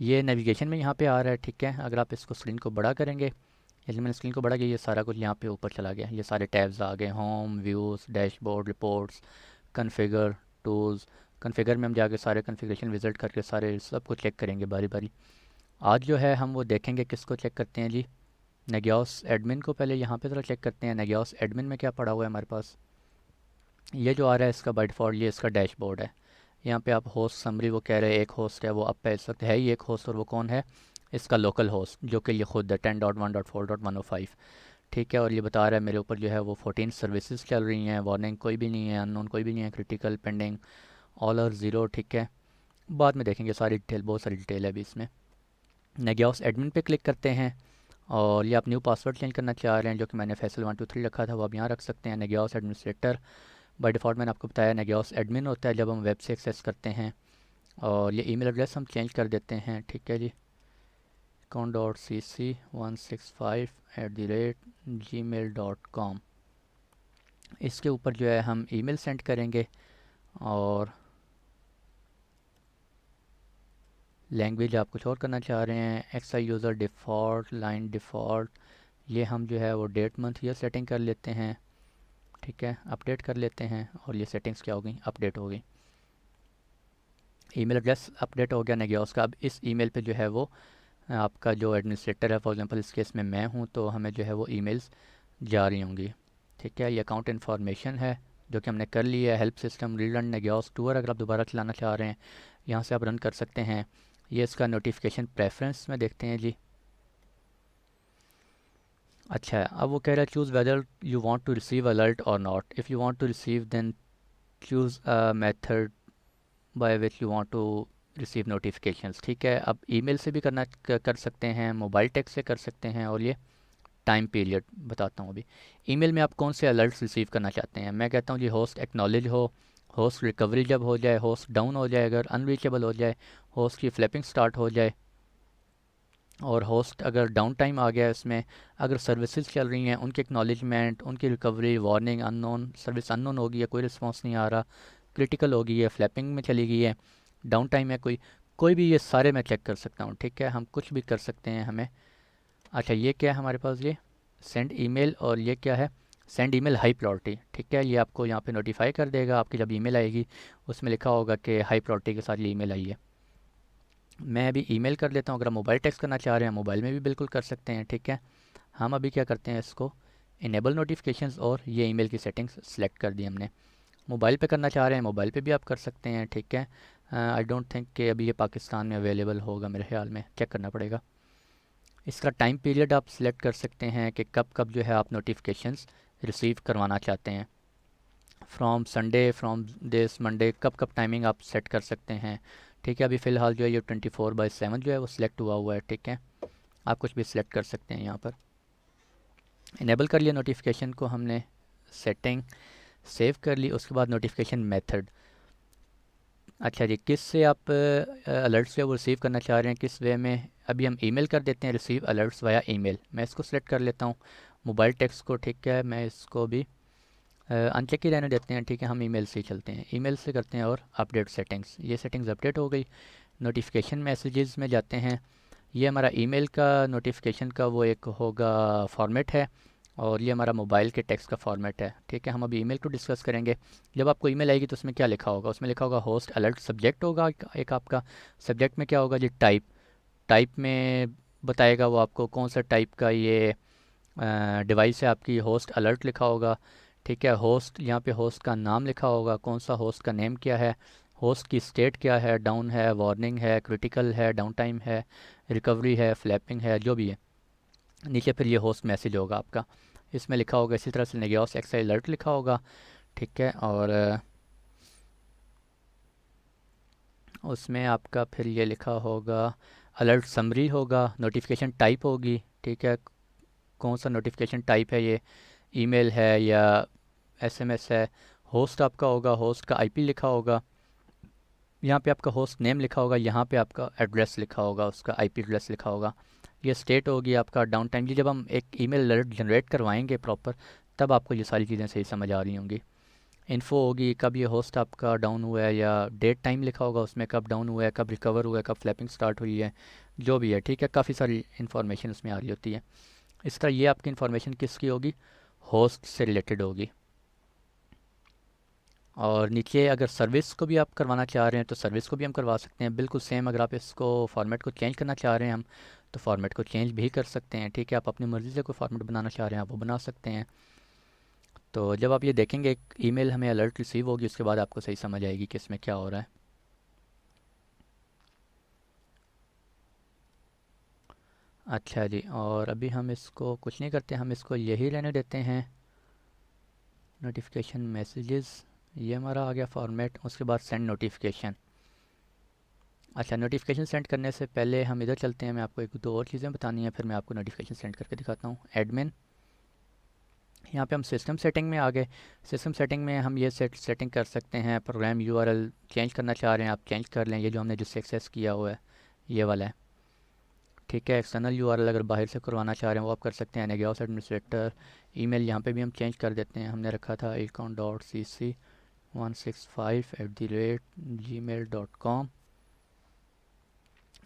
ये नेविगेशन में यहाँ पे आ रहा है, ठीक है। अगर आप इसको स्क्रीन को बड़ा करेंगे, जैसे मैंने स्क्रीन को बड़ा किया, ये सारा कुछ यहाँ पे ऊपर चला गया, ये सारे टैब्स आ गए, home, views, dashboard, reports, configure, tools. Configure में हम जाके सारे कॉन्फ़िगरेशन विज़िट करके सारे सब कुछ चेक करेंगे बारी बारी। आज जो है हम वो देखेंगे, किसको चेक करते हैं जी, नेगियोस एडमिन को पहले यहाँ पे ज़रा चेक करते हैं। नेगियोस एडमिन में क्या पड़ा हुआ है हमारे पास, ये जो आ रहा है इसका बाय डिफ़ॉल्ट ये इसका डैशबोर्ड है। यहाँ पे आप होस्ट समरी, वो कह रहे हैं एक होस्ट है, वो अब पे इस वक्त है ही एक होस्ट, और वो कौन है, इसका लोकल होस्ट, जो कि ये खुद है 10.1.4.105, ठीक है। और ये बता रहा है मेरे ऊपर जो है वो 14 सर्विसेज चल रही हैं, वार्निंग कोई भी नहीं है, अननोन कोई भी नहीं है, critical, pending, all are zero, ठीक है। बाद में देखेंगे सारी डिटेल, बहुत सारी डिटेल है अभी इसमें। नेगियोस एडमिन पे क्लिक करते हैं, और ये आप न्यू पासवर्ड चेंज करना चाह रहे हैं, जो कि मैंने फैसल 123 रखा था, वो आप यहाँ रख सकते हैं। नेगियोस एडमिनिस्ट्रेटर बाय डिफ़ॉल्ट मैंने आपको बताया नेगियोस एडमिन होता है जब हम वेब से एक्सेस करते हैं। और ये ईमेल एड्रेस हम चेंज कर देते हैं, ठीक है जी, account.cc165@gmail.com। इसके ऊपर जो है हम ईमेल सेंड करेंगे, और लैंग्वेज आप कुछ और करना चाह रहे हैं, XI user default, line default, ये हम जो है वो डेट मंथ ईयर सेटिंग कर लेते हैं, ठीक है, अपडेट कर लेते हैं। और ये सेटिंग्स क्या हो गई, अपडेट हो गई। ईमेल एड्रेस अपडेट हो गया नेगियोस का। अब इस ईमेल पे जो है वो आपका जो एडमिनिस्ट्रेटर है, फॉर एग्जांपल इस केस में मैं हूँ, तो हमें जो है वो ईमेल्स जा रही होंगी, ठीक है। ये अकाउंट इन्फॉर्मेशन है जो कि हमने कर लिया है। हेल्प सिस्टम रीरन नेगियोस टूर, अगर आप दोबारा चलाना चाह रहे हैं यहाँ से आप रन कर सकते हैं। ये इसका नोटिफिकेशन प्रेफरेंस में देखते हैं जी। अच्छा है, अब वो कह रहा है choose whether you want to receive alert और not. If you want to receive then choose a method by which you want to receive notifications, ठीक है। अब ईमेल से भी कर सकते हैं, मोबाइल टेक्स्ट से कर सकते हैं, और ये टाइम पीरियड बताता हूँ अभी। ईमेल में आप कौन से अलर्ट्स रिसीव करना चाहते हैं, मैं कहता हूँ जी होस्ट एक्नॉलेज हो, होस्ट रिकवरी जब हो जाए, होस्ट डाउन हो जाए, अगर अनरीचेबल हो जाए, होस्ट की फ्लैपिंग स्टार्ट हो जाए, और होस्ट अगर डाउन टाइम आ गया है इसमें, अगर सर्विसेज चल रही हैं उनकी एक्नॉलेजमेंट, उनकी recovery, warning, unknown service unknown हो गई है, कोई रिस्पॉन्स नहीं आ रहा, क्रिटिकल हो गई है, फ्लैपिंग में चली गई है, डाउन टाइम है कोई, कोई भी, ये सारे मैं चेक कर सकता हूँ, ठीक है। हम कुछ भी कर सकते हैं हमें। अच्छा, ये क्या है हमारे पास, ये सेंड ईमेल, और ये क्या है, सेंड ईमेल हाई प्रायोरिटी, ठीक है। ये आपको यहाँ पे नोटिफाई कर देगा, आपकी जब ईमेल आएगी उसमें लिखा होगा कि हाई प्रायोरिटी के साथ ये ईमेल आई है। मैं अभी ईमेल कर लेता हूँ, अगर आप मोबाइल टेक्स्ट करना चाह रहे हैं मोबाइल में भी बिल्कुल कर सकते हैं, ठीक है। हम अभी क्या करते हैं, इसको इनेबल नोटिफिकेशंस, और ये ईमेल की सेटिंग्स सेलेक्ट कर दी हमने। मोबाइल पे करना चाह रहे हैं मोबाइल पे भी आप कर सकते हैं, ठीक है। आई डोंट थिंक कि अभी ये पाकिस्तान में अवेलेबल होगा, मेरे ख्याल में चेक करना पड़ेगा। इसका टाइम पीरियड आप सिलेक्ट कर सकते हैं कि कब कब जो है आप नोटिफिकेशंस रिसीव करवाना चाहते हैं। From Sunday, from this Monday, कब कब टाइमिंग आप सेट कर सकते हैं, ठीक है। अभी फ़िलहाल जो है ये 24/7 जो है वो सिलेक्ट हुआ हुआ है, ठीक है। आप कुछ भी सिलेक्ट कर सकते हैं यहाँ पर। इनेबल कर लिया नोटिफिकेशन को हमने, सेटिंग सेव कर ली। उसके बाद नोटिफिकेशन मेथड, अच्छा जी, किस से आप अलर्ट्स जो है वो रिसीव करना चाह रहे हैं, किस वे में। अभी हम ईमेल कर देते हैं, रिसीव अलर्ट्स वाया ईमेल, मैं इसको सिलेक्ट कर लेता हूँ। मोबाइल टेक्स्ट को, ठीक है, मैं इसको भी अनचेक ही रहने देते हैं, ठीक है। हम ईमेल से ही चलते हैं, ईमेल से करते हैं, और अपडेट सेटिंग्स, ये सेटिंग्स अपडेट हो गई। नोटिफिकेशन मैसेजेस में जाते हैं, ये हमारा ईमेल का नोटिफिकेशन का वो एक होगा फॉर्मेट है, और ये हमारा मोबाइल के टेक्स्ट का फॉर्मेट है, ठीक है। हम अभी ईमेल को डिस्कस करेंगे। जब आपको ईमेल आएगी तो उसमें क्या लिखा होगा, उसमें लिखा होगा होस्ट अलर्ट, सब्जेक्ट होगा एक आपका, सब्जेक्ट में क्या होगा जी, टाइप, टाइप में बताएगा वो आपको कौन सा टाइप का ये डिवाइस है आपकी, होस्ट अलर्ट लिखा होगा, ठीक है, होस्ट यहाँ पे होस्ट का नाम लिखा होगा, कौन सा होस्ट का नेम क्या है, होस्ट की स्टेट क्या है, डाउन है, वार्निंग है, क्रिटिकल है, डाउन टाइम है, रिकवरी है, फ्लैपिंग है, जो भी है। नीचे फिर ये होस्ट मैसेज होगा आपका, इसमें लिखा होगा इसी तरह से नेगियोस एक्स अलर्ट लिखा होगा। ठीक है, और उसमें आपका फिर ये लिखा होगा, अलर्ट समरी होगा, नोटिफिकेशन टाइप होगी। ठीक है, कौन सा नोटिफिकेशन टाइप है, ये ईमेल है या एसएमएस है। होस्ट आपका होगा, होस्ट का आईपी लिखा होगा, यहाँ पे आपका होस्ट नेम लिखा होगा, यहाँ पे आपका एड्रेस लिखा होगा, उसका आईपी एड्रेस लिखा होगा। ये स्टेट होगी आपका डाउन टाइम। ये जब हम एक ईमेल अलर्ट जनरेट करवाएंगे प्रॉपर, तब आपको ये सारी चीज़ें सही समझ आ रही होंगी। इन्फो होगी, कब ये होस्ट आपका डाउन हुआ है, या डेट टाइम लिखा होगा उसमें, कब डाउन हुआ है, कब रिकवर हुआ है, कब फ्लैपिंग स्टार्ट हुई है, जो भी है। ठीक है, काफ़ी सारी इन्फॉर्मेशन उसमें आ रही होती है। इस तरह ये आपकी इन्फॉर्मेशन किसकी होगी, होस्ट से रिलेटेड होगी। और नीचे अगर सर्विस को भी आप करवाना चाह रहे हैं तो सर्विस को भी हम करवा सकते हैं, बिल्कुल सेम। अगर आप इसको फॉर्मेट को चेंज करना चाह रहे हैं हम, तो फॉर्मेट को चेंज भी कर सकते हैं। ठीक है, आप अपनी मर्ज़ी से कोई फॉर्मेट बनाना चाह रहे हैं आप वो बना सकते हैं। तो जब आप ये देखेंगे एक ईमेल हमें अलर्ट रिसीव होगी, उसके बाद आपको सही समझ आएगी कि इसमें क्या हो रहा है। अच्छा जी, और अभी हम इसको कुछ नहीं करते, हम इसको यही रहने देते हैं, नोटिफिकेशन मैसेजेस। ये हमारा आ गया फॉर्मेट। उसके बाद सेंड नोटिफिकेशन। अच्छा, नोटिफिकेशन सेंड करने से पहले हम इधर चलते हैं, मैं आपको एक दो और चीज़ें बतानी हैं, फिर मैं आपको नोटिफिकेशन सेंड करके दिखाता हूँ। एडमिन, यहाँ पे हम सिस्टम सेटिंग में आ गए। सिस्टम सेटिंग में हम ये सेटिंग कर सकते हैं, प्रोग्राम यूआरएल चेंज करना चाह रहे हैं आप चेंज कर लें, ये जो हमने जिससे एक्सेस किया हुआ है ये वाला है। ठीक है, एक्सटर्नल यूआरएल अगर बाहर से करवाना चाह रहे हैं वो आप कर सकते हैं, नेगियोस एडमिनिस्ट्रेटर। ईमेल यहाँ पे भी हम चेंज कर देते हैं, हमने रखा था econ.cc165@gmail.com,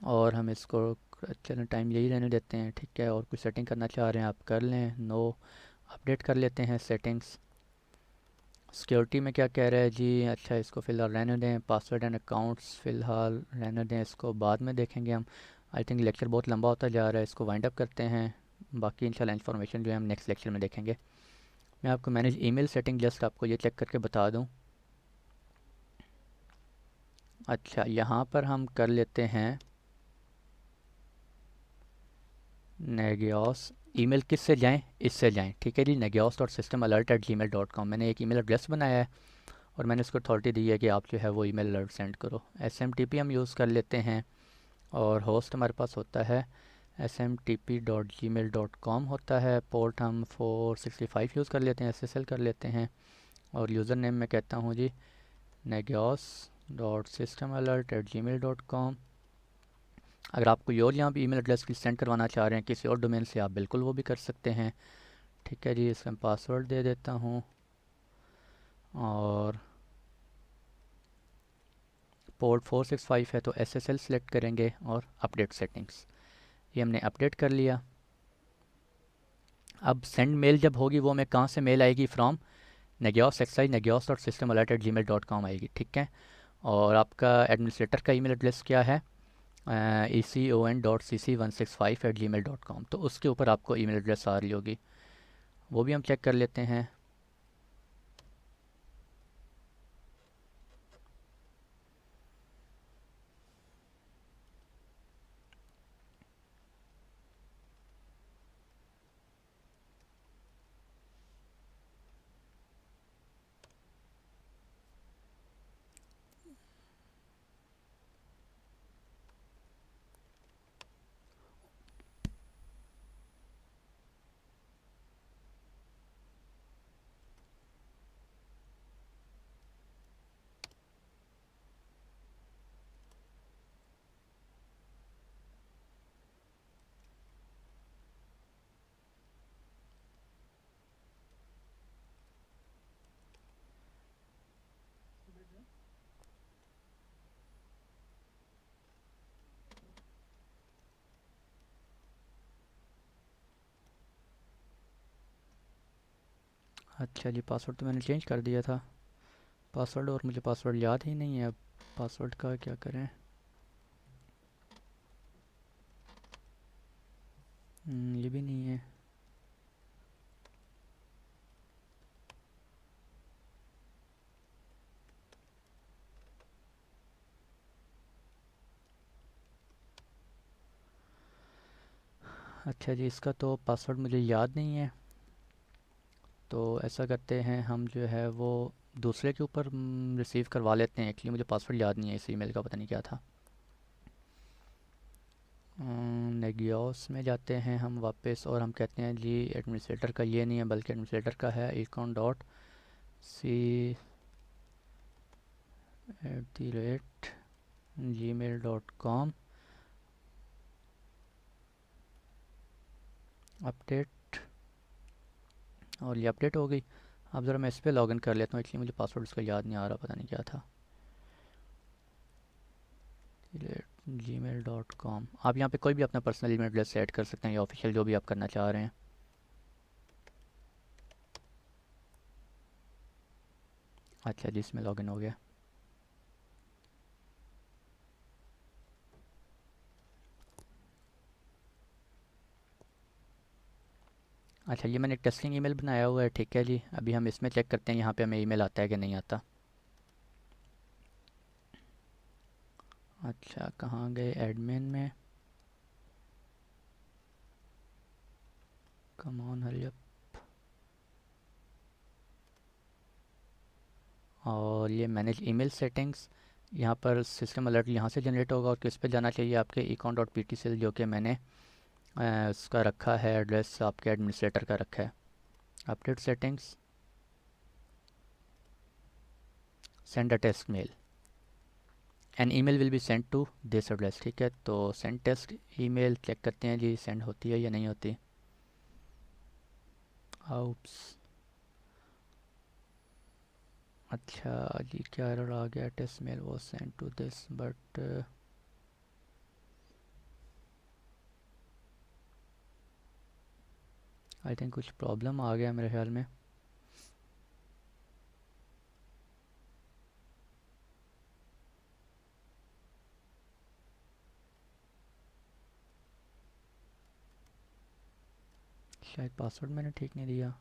और हम इसको चलो टाइम यही रहने देते हैं। ठीक है, और कुछ सेटिंग करना चाह रहे हैं आप कर लें, नो। अपडेट कर लेते हैं सेटिंग्स। सिक्योरिटी में क्या कह रहा है जी, अच्छा इसको फ़िलहाल रहने दें। पासवर्ड एंड अकाउंट्स फ़िलहाल रहने दें, इसको बाद में देखेंगे हम। आई थिंक लेक्चर बहुत लंबा होता जा रहा है, इसको वाइंड अप करते हैं। बाकी इंशाल्लाह इन्फॉर्मेशन जो है हम नेक्स्ट लेक्चर में देखेंगे। मैं आपको मैनेज ईमेल सेटिंग जस्ट आपको ये चेक करके बता दूं। अच्छा, यहाँ पर हम कर लेते हैं नेगियोस। ईमेल किस से जाएँ, इससे जाएँ। ठीक है जी, negios.system@gmail.com, मैंने एक ईमेल एड्रेस बनाया है और मैंने उसको अथॉरिटी दी है कि आप जो है वो ईमेल अलर्ट सेंड करो। SMTP हम यूज़ कर लेते हैं, और होस्ट हमारे पास होता है smtp.gmail.com होता है। पोर्ट हम 465 यूज़ कर लेते हैं, SSL कर लेते हैं। और यूज़र नेम मैं कहता हूँ जी negios.systemalert@gmail.com। अगर आप कोई और यहाँ पे ईमेल एड्रेस की सेंड करवाना चाह रहे हैं किसी और डोमेन से, आप बिल्कुल वो भी कर सकते हैं। ठीक है जी, इसका मैं पासवर्ड दे देता हूँ, और पोर्ट 465 है तो SSL सेलेक्ट करेंगे और अपडेट सेटिंग्स। ये हमने अपडेट कर लिया। अब सेंड मेल जब होगी वो हमें कहाँ से मेल आएगी, फ्रॉम negios@system@gmail.com आएगी। ठीक है, और आपका एडमिनिस्ट्रेटर का ईमेल एड्रेस क्या है, econ.cc165@gmail.com, तो उसके ऊपर आपको ईमेल एड्रेस आ रही होगी, वो भी हम चेक कर लेते हैं। अच्छा जी, पासवर्ड तो मैंने चेंज कर दिया था, पासवर्ड, और मुझे पासवर्ड याद ही नहीं है अब, पासवर्ड का क्या करें। ये भी नहीं है। अच्छा जी, इसका तो पासवर्ड मुझे याद नहीं है। तो ऐसा करते हैं, हम जो है वो दूसरे के ऊपर रिसीव करवा लेते हैं। एक्चुअली मुझे पासवर्ड याद नहीं है इस ईमेल का, पता नहीं क्या था। नेगियोस में जाते हैं हम वापस, और हम कहते हैं जी एडमिनिस्ट्रेटर का ये नहीं है बल्कि एडमिनिस्ट्रेटर का है econ.c@gmail.com अपडेट। और ये अपडेट हो गई। अब ज़रा मैं इस पर लॉगिन कर लेता हूँ, इसलिए मुझे पासवर्ड इसका याद नहीं आ रहा, पता नहीं क्या था। gmail.com। आप यहाँ पे कोई भी अपना पर्सनल ईमेल एड्रेस ऐड कर सकते हैं या ऑफिशियल, जो भी आप करना चाह रहे हैं। अच्छा जी, इसमें लॉगिन हो गया। अच्छा, ये मैंने एक टेस्टिंग ईमेल बनाया हुआ है, ठीक है जी। अभी हम इसमें चेक करते हैं यहाँ पे हमें ईमेल आता है कि नहीं आता। अच्छा, कहाँ गए, एडमिन में। Come on hurry up. और ये मैनेज ईमेल सेटिंग्स, यहाँ पर सिस्टम अलर्ट यहाँ से जनरेट होगा, और किस पे जाना चाहिए, आपके econ.ptcl, जो कि मैंने उसका रखा है एड्रेस, आपके एडमिनिस्ट्रेटर का रखा है। Update settings, send a test mail, an email will be send to this address, ठीक है। तो सेंड टेस्ट ईमेल चेक करते हैं जी, सेंड होती है या नहीं होती। आउप्स। अच्छा जी, क्या एरर आ गया, टेस्ट मेल वो send to this but I think कुछ प्रॉब्लम आ गया मेरे ख्याल में। शायद पासवर्ड मैंने ठीक नहीं दिया।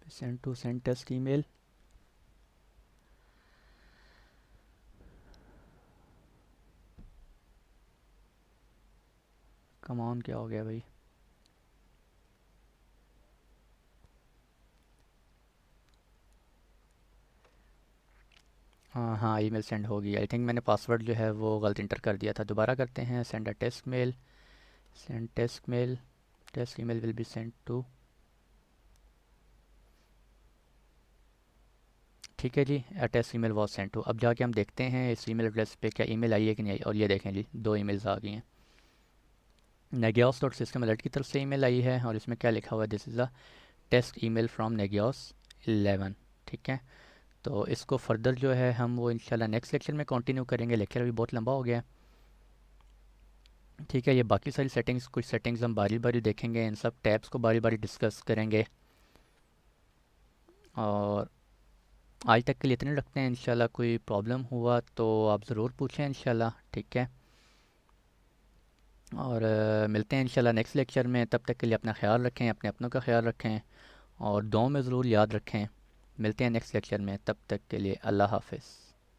Send to send test email. Come on, क्या हो गया भाई। हाँ हाँ, ईमेल सेंड होगी। आई थिंक मैंने पासवर्ड जो है वो गलत इंटर कर दिया था। दोबारा करते हैं, send a test mail, send test mail, test email will be send to, ठीक है जी। Test email was send to. अब जाके हम देखते हैं इस ईमेल एड्रेस पे क्या ईमेल आई है कि नहीं आई। और ये देखें जी, दो ईमेल्स आ गई हैं। नेगियोस डॉट सिस्टम अलर्ट की तरफ से ईमेल आई है, और इसमें क्या लिखा हुआ है, this is a test email from Nagios 11, ठीक है। तो इसको फर्दर जो है हम वो इंशाल्लाह नेक्स्ट लेक्चर में कंटिन्यू करेंगे। लेक्चर अभी बहुत लंबा हो गया है, ठीक है। ये बाकी सारी सेटिंग्स, कुछ सेटिंग्स हम बारी बारी देखेंगे, इन सब टैब्स को बारी बारी डिस्कस करेंगे। और आज तक के लिए इतने रखते हैं। इंशाल्लाह कोई प्रॉब्लम हुआ तो आप ज़रूर पूछें इंशाल्लाह, ठीक है। और मिलते हैं इंशाल्लाह नेक्स्ट लेक्चर में। तब तक के लिए अपना ख्याल रखें, अपने अपनों का ख्याल रखें, और दुआओं में ज़रूर याद रखें। मिलते हैं नेक्स्ट लेक्चर में, तब तक के लिए अल्लाह हाफ़िज़।